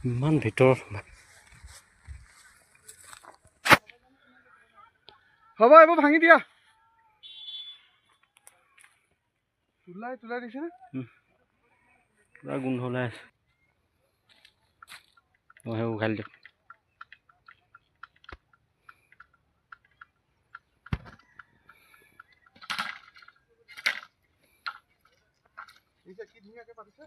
ইমান ভিতৰত হ'ব এইবোৰ ভাঙি দিয়া তোলাই দিছে পুৰা গোন্ধ ওলাই আছে মই উঘালি দিম কি ধুনীয়াকে পাতিছে